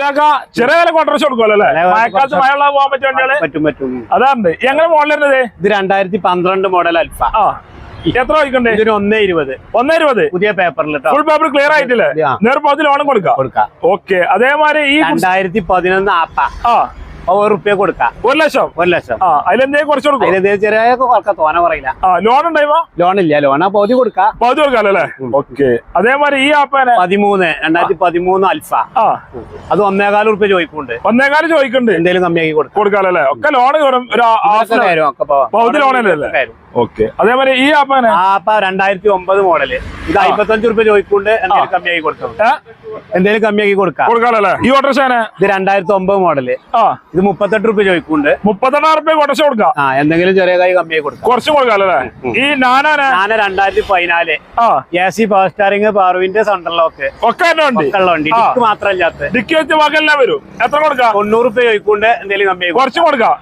ഇതിനൊക്കെ ചെറിയ വില കോൺട്രസ്റ്റ് കൊടുക്കുമല്ലോ അല്ലേ? മഴക്കാലത്ത് മഴയുള്ള പോകാൻ പറ്റിയ വണ്ടികള് പറ്റും. അതാണ്. എങ്ങനെ മോഡൽ വരുന്നത്? ഇത് 2012 മോഡൽ അൽഫ. എത്ര ചോദിക്കണ്ടേ? ഇതിന് 1.20. 1.20 പുതിയ പേപ്പറിൽ ഫുൾ പേപ്പർ ക്ലിയർ ആയിട്ടില്ലേ? നേർപ്പത്തിൽ ലോണും കൊടുക്കാം. ഓക്കെ. അതേമാതിരി ഈ 2011 ആപ്പ ₹1 കൊടുക്കാം. 1 ലക്ഷം. അതിലെന്തേ കുറച്ച് കൊടുക്കും? ചെറിയ തോന പറയില്ല. ലോൺ ഉണ്ടായിപ്പോ? ലോണില്ല. ലോണാ പകുതി കൊടുക്കാം. പകുതി കൊടുക്കാല്ലേ? ഓക്കെ. അതേമാതിരി ഈ ആപ്പാനെ 2013 അൽഫ. അത് ₹1.25 ചോദിക്കുന്നുണ്ട്. 1.25 ചോദിക്കുന്നുണ്ട്. എന്തെങ്കിലും കമ്മിയാക്കി കൊടുക്കാല്ലേ? ഒക്കെ ലോൺ പകുതി ലോണല്ലേ? ഓക്കെ. അതേമാതിരി ഈ ആപ്പാനെ 2009 മോഡല്. ഇത് ₹55 ചോദിക്കുന്നുണ്ട്. എന്തെങ്കിലും കമ്മിയാക്കി കൊടുക്കാം. കൊടുക്കാല്ലേ? ഈ ഓട്ടോറിക്ഷാനെ ഇത് 2009 മോഡല്. ഇത് ₹38 ചോദിക്കുന്നുണ്ട്. ₹38 ഓട്ടോറിക്ഷ കൊടുക്കാം. എന്തെങ്കിലും ചെറിയ കൈ കമ്മിയായി കൊടുക്കാം. കുറച്ച് കൊടുക്കാല്ലേ? ഈ നാനാനെ 2014 AC power steering, power window, central lock ഒക്കെ വണ്ടി. ഡിക്ക് മാത്രമല്ലാത്ത ഡിക്കി വെച്ച് ബാക്കി എല്ലാം വരും. എത്ര കൊടുക്കാം? ₹90 ചോദിക്കുന്നുണ്ട്. എന്തെങ്കിലും കമ്മിയായി കുറച്ച് കൊടുക്കാം.